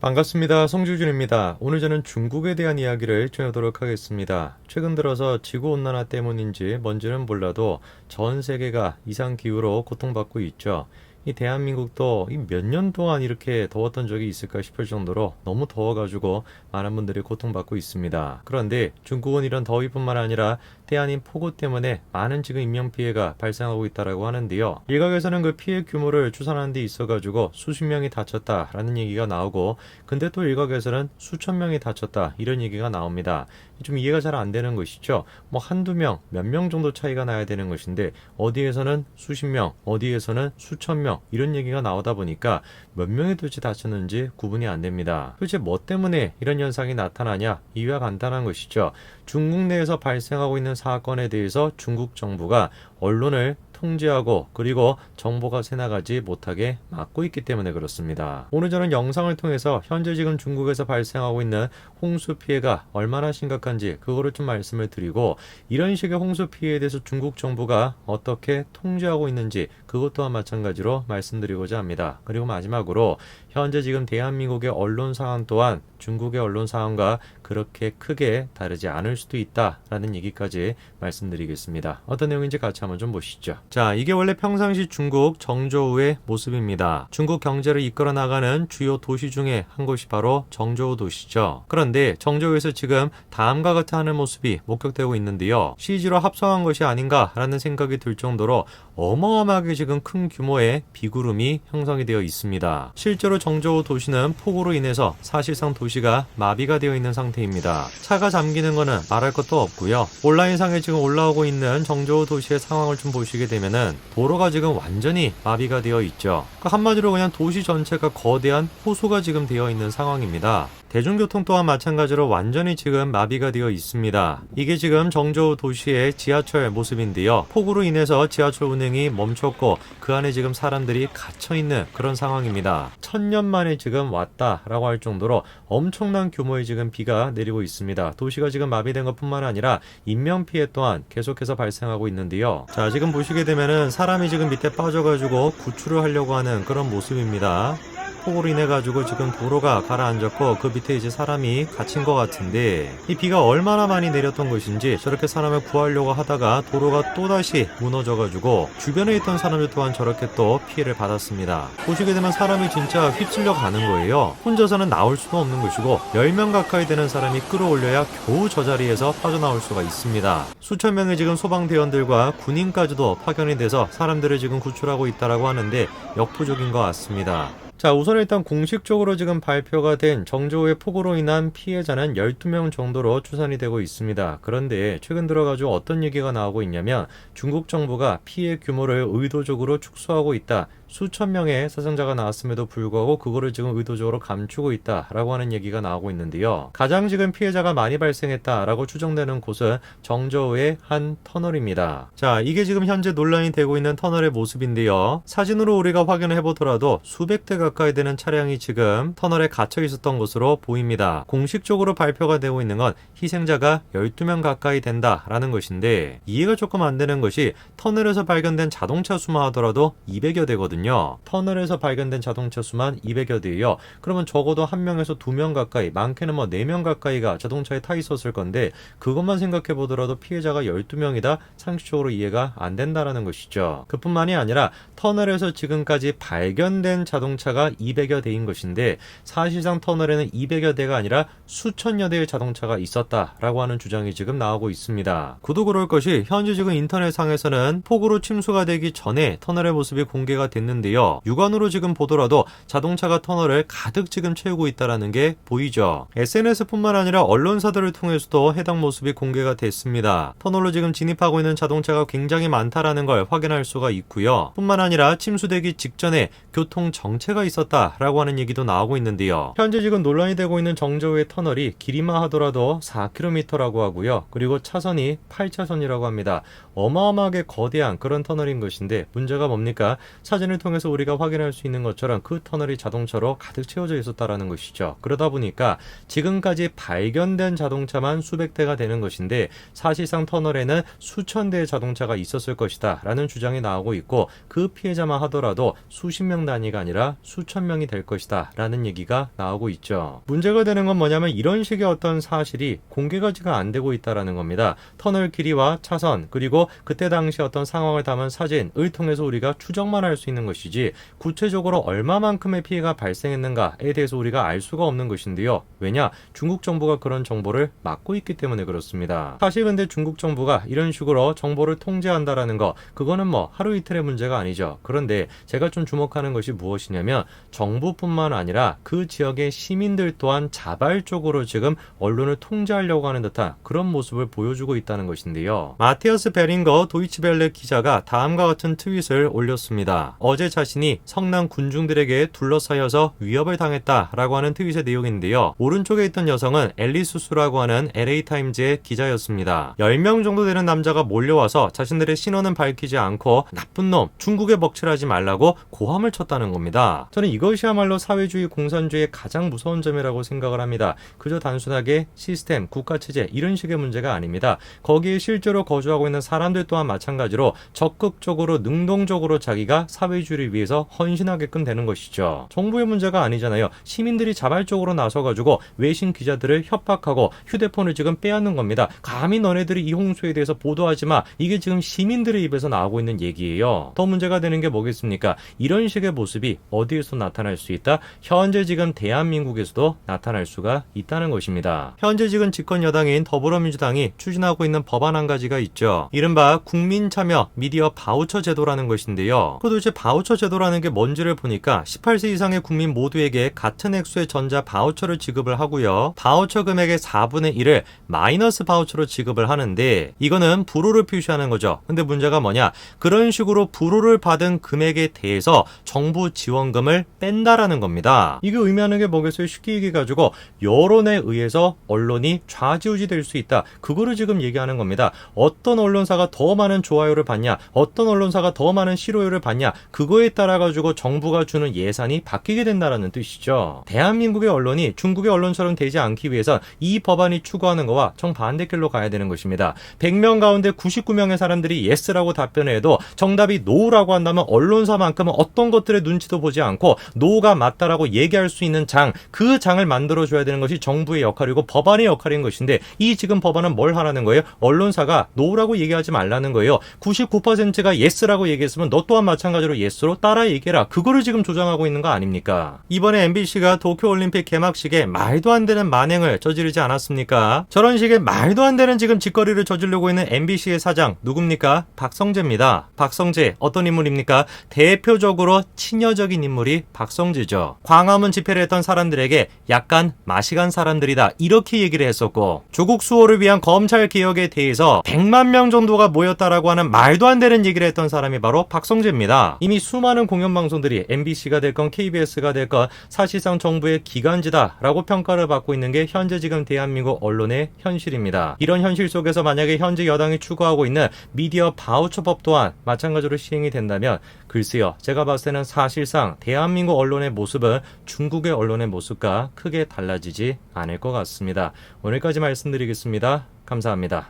반갑습니다. 송주준입니다. 오늘 저는 중국에 대한 이야기를 전하도록 하겠습니다. 최근 들어서 지구온난화 때문인지 뭔지는 몰라도 전 세계가 이상기후로 고통받고 있죠. 이 대한민국도 몇 년 동안 이렇게 더웠던 적이 있을까 싶을 정도로 너무 더워가지고 많은 분들이 고통받고 있습니다. 그런데 중국은 이런 더위뿐만 아니라 태안인 폭우 때문에 많은 지금 인명피해가 발생하고 있다고 하는데요. 일각에서는 그 피해 규모를 추산하는 데 있어가지고 수십 명이 다쳤다라는 얘기가 나오고, 근데 또 일각에서는 수천 명이 다쳤다 이런 얘기가 나옵니다. 좀 이해가 잘 안 되는 것이죠. 뭐 한두 명, 몇 명 정도 차이가 나야 되는 것인데 어디에서는 수십 명, 어디에서는 수천 명 이런 얘기가 나오다 보니까 몇 명이 도대체 다쳤는지 구분이 안 됩니다. 도대체 뭐 때문에 이런 현상이 나타나냐? 이유가 간단한 것이죠. 중국 내에서 발생하고 있는 사건에 대해서 중국 정부가 언론을 통제하고 그리고 정보가 새나가지 못하게 막고 있기 때문에 그렇습니다. 오늘 저는 영상을 통해서 현재 지금 중국에서 발생하고 있는 홍수 피해가 얼마나 심각한지 그거를 좀 말씀을 드리고, 이런 식의 홍수 피해에 대해서 중국 정부가 어떻게 통제하고 있는지 그것 또한 마찬가지로 말씀드리고자 합니다. 그리고 마지막으로 현재 지금 대한민국의 언론 상황 또한 중국의 언론 상황과 그렇게 크게 다르지 않을 수도 있다라는 얘기까지 말씀드리겠습니다. 어떤 내용인지 같이 한번 좀 보시죠. 자, 이게 원래 평상시 중국 정저우의 모습입니다. 중국 경제를 이끌어 나가는 주요 도시 중에 한 곳이 바로 정저우 도시죠. 그런데 정저우에서 지금 다음과 같은 하늘 모습이 목격되고 있는데요. CG로 합성한 것이 아닌가라는 생각이 들 정도로 어마어마하게 지금 큰 규모의 비구름이 형성이 되어 있습니다. 실제로 정저우 도시는 폭우로 인해서 사실상 도시가 마비가 되어 있는 상태입니다. 차가 잠기는 거는 말할 것도 없고요. 온라인상에 지금 올라오고 있는 정저우 도시의 상황을 좀 보시게 되면은 도로가 지금 완전히 마비가 되어 있죠. 그러니까 한마디로 그냥 도시 전체가 거대한 호수가 지금 되어 있는 상황입니다. 대중교통 또한 마찬가지로 완전히 지금 마비가 되어 있습니다. 이게 지금 정저우 도시의 지하철 모습인데요. 폭우로 인해서 지하철 운행이 멈췄고 그 안에 지금 사람들이 갇혀있는 그런 상황입니다. 1000년 만에 지금 왔다라고 할 정도로 엄청난 규모의 지금 비가 내리고 있습니다. 도시가 지금 마비된 것뿐만 아니라 인명피해 또한 계속해서 발생하고 있는데요. 자, 지금 보시게 되면은 사람이 지금 밑에 빠져가지고 구출을 하려고 하는 그런 모습입니다. 폭우로 인해 가지고 지금 도로가 가라앉았고 그 밑에 이제 사람이 갇힌 것 같은데, 이 비가 얼마나 많이 내렸던 것인지 저렇게 사람을 구하려고 하다가 도로가 또다시 무너져 가지고 주변에 있던 사람들 또한 저렇게 또 피해를 받았습니다. 보시게 되면 사람이 진짜 휩쓸려 가는 거예요. 혼자서는 나올 수도 없는 것이고 10명 가까이 되는 사람이 끌어올려야 겨우 저 자리에서 빠져나올 수가 있습니다. 수천 명의 지금 소방대원들과 군인까지도 파견이 돼서 사람들을 지금 구출하고 있다라고 하는데 역부족인 것 같습니다. 자, 우선 일단 공식적으로 지금 발표가 된 정저우의 폭우로 인한 피해자는 12명 정도로 추산이 되고 있습니다. 그런데 최근 들어가지고 어떤 얘기가 나오고 있냐면 중국 정부가 피해 규모를 의도적으로 축소하고 있다. 수천 명의 사상자가 나왔음에도 불구하고 그거를 지금 의도적으로 감추고 있다라고 하는 얘기가 나오고 있는데요. 가장 지금 피해자가 많이 발생했다라고 추정되는 곳은 정저우의 한 터널입니다. 자, 이게 지금 현재 논란이 되고 있는 터널의 모습인데요. 사진으로 우리가 확인을 해보더라도 수백 대 가까이 되는 차량이 지금 터널에 갇혀 있었던 것으로 보입니다. 공식적으로 발표가 되고 있는 건 희생자가 12명 가까이 된다라는 것인데, 이해가 조금 안 되는 것이 터널에서 발견된 자동차 수만 하더라도 200여 대거든요. 터널에서 발견된 자동차 수만 200여 대예요. 그러면 적어도 1명에서 2명 가까이, 많게는 뭐 4명 가까이가 자동차에 타 있었을 건데 그것만 생각해 보더라도 피해자가 12명이다? 상식적으로 이해가 안 된다라는 것이죠. 그뿐만이 아니라 터널에서 지금까지 발견된 자동차가 200여 대인 것인데 사실상 터널에는 200여 대가 아니라 수천여 대의 자동차가 있었다라고 하는 주장이 지금 나오고 있습니다. 그도 그럴 것이 현재 지금 인터넷상에서는 폭우로 침수가 되기 전에 터널의 모습이 공개가 됐는데요. 육안으로 지금 보더라도 자동차가 터널을 가득 지금 채우고 있다는 게 보이죠. SNS뿐만 아니라 언론사들을 통해서도 해당 모습이 공개가 됐습니다. 터널로 지금 진입하고 있는 자동차가 굉장히 많다라는 걸 확인할 수가 있고요. 뿐만 아니라 침수되기 직전에 교통 정체가 있었다라고 하는 얘기도 나오고 있는데요. 현재 지금 논란이 되고 있는 정저우의 터널이 길이만 하더라도 4km라고 하고요. 그리고 차선이 8차선이라고 합니다. 어마어마하게 거대한 그런 터널인 것인데 문제가 뭡니까? 사진을 통해서 우리가 확인할 수 있는 것처럼 그 터널이 자동차로 가득 채워져 있었다라는 것이죠. 그러다 보니까 지금까지 발견된 자동차만 수백 대가 되는 것인데 사실상 터널에는 수천 대의 자동차가 있었을 것이다 라는 주장이 나오고 있고, 그 피해자만 하더라도 수십 명 단위가 아니라 수천 명이 될 것이다 라는 얘기가 나오고 있죠. 문제가 되는 건 뭐냐면 이런 식의 어떤 사실이 공개가 지금 안 되고 있다라는 겁니다. 터널 길이와 차선, 그리고 그때 당시 어떤 상황을 담은 사진을 통해서 우리가 추정만 할 수 있는 것이지 구체적으로 얼마만큼의 피해가 발생했는가에 대해서 우리가 알 수가 없는 것인데요. 왜냐? 중국 정부가 그런 정보를 막고 있기 때문에 그렇습니다. 사실 근데 중국 정부가 이런 식으로 정보를 통제한다라는 거, 그거는 뭐 하루 이틀의 문제가 아니죠. 그런데 제가 좀 주목하는 것이 무엇이냐면 정부뿐만 아니라 그 지역의 시민들 또한 자발적으로 지금 언론을 통제하려고 하는 듯한 그런 모습을 보여주고 있다는 것인데요. 마티어스 베링거 도이치벨레 기자가 다음과 같은 트윗을 올렸습니다. 어제 자신이 성남 군중들에게 둘러싸여서 위협을 당했다라고 하는 트윗의 내용인데요. 오른쪽에 있던 여성은 앨리스 수라고 하는 LA타임즈의 기자였습니다. 10명 정도 되는 남자가 몰려와서 자신들의 신원은 밝히지 않고 나쁜 놈, 중국에 먹칠하지 말라고 고함을 쳤다는 겁니다. 저는 이것이야말로 사회주의 공산주의의 가장 무서운 점이라고 생각을 합니다. 그저 단순하게 시스템, 국가체제 이런 식의 문제가 아닙니다. 거기에 실제로 거주하고 있는 사람들 또한 마찬가지로 적극적으로 능동적으로 자기가 사회주의를 위해서 헌신하게끔 되는 것이죠. 정부의 문제가 아니잖아요. 시민들이 자발적으로 나서가지고 외신 기자들을 협박하고 휴대폰을 지금 빼앗는 겁니다. 감히 너네들이 이 홍수에 대해서 보도하지 마. 이게 지금 시민들의 입에서 나오고 있는 얘기예요. 더 문제가 되는 게 뭐겠습니까? 이런 식의 모습이 어디에서 나타날 수 있다? 현재 지금 대한민국에서도 나타날 수가 있다는 것입니다. 현재 지금 집권 여당인 더불어민주당이 추진하고 있는 법안 한 가지가 있죠. 이른바 국민참여 미디어 바우처 제도라는 것인데요. 그 도대체 바우처 제도라는 게 뭔지를 보니까 18세 이상의 국민 모두에게 같은 액수의 전자 바우처를 지급을 하고요. 바우처 금액의 4분의 1을 마이너스 바우처로 지급을 하는데 이거는 불호를 표시하는 거죠. 근데 문제가 뭐냐? 그런 식으로 불호를 받은 금액에 대해서 정부 지원금을 뺀다라는 겁니다. 이게 의미하는 게 뭐겠어요? 쉽게 얘기해가지고 여론에 의해서 언론이 좌지우지 될 수 있다. 그거를 지금 얘기하는 겁니다. 어떤 언론사가 더 많은 좋아요를 받냐, 어떤 언론사가 더 많은 싫어요를 받냐, 그거에 따라 가지고 정부가 주는 예산이 바뀌게 된다라는 뜻이죠. 대한민국의 언론이 중국의 언론처럼 되지 않기 위해선 이 법안이 추구하는 거와 정반대길로 가야 되는 것입니다. 100명 가운데 99명의 사람들이 예스라고 답변을 해도 정답이 노라고 한다면 언론사만큼은 어떤 것들의 눈치도 보지 않고 노가 맞다라고 얘기할 수 있는 장, 그 장을 만들어줘야 되는 것이 정부의 역할이고 법안의 역할인 것인데, 이 지금 법안은 뭘 하라는 거예요? 언론사가 노라고 얘기하지 말라는 거예요. 99%가 예스라고 얘기했으면 너 또한 마찬가지로 예스로 따라 얘기해라. 그거를 지금 조장하고 있는 거 아닙니까? 이번에 MBC가 도쿄올림픽 개막식에 말도 안 되는 만행을 저지르지 않았습니까? 저런 식의 말도 안 되는 지금 짓거리를 저지르고 있는 MBC의 사장 누굽니까? 박성재입니다. 박성재 어떤 인물입니까? 대표적으로 친여적인 인물이 박성재죠. 광화문 집회를 했던 사람들에게 약간 마시간 사람들이다 이렇게 얘기를 했었고, 조국 수호를 위한 검찰 개혁에 대해서 100만 명 정도가 모였다라고 하는 말도 안 되는 얘기를 했던 사람이 바로 박성재입니다. 이미 수많은 공영방송들이 MBC가 됐건 KBS가 됐건 사실상 정부의 기관지다라고 평가를 받고 있는 게 현재 지금 대한민국 언론의 현실입니다. 이런 현실 속에서 만약에 현재 여당이 추구하고 있는 미디어 바우처법 또한 마찬가지로 시행이 된다면 글쎄요, 제가 봤을 때는 사실상 대한민국 언론의 모습은 중국의 언론의 모습과 크게 달라지지 않을 것 같습니다. 오늘까지 말씀드리겠습니다. 감사합니다.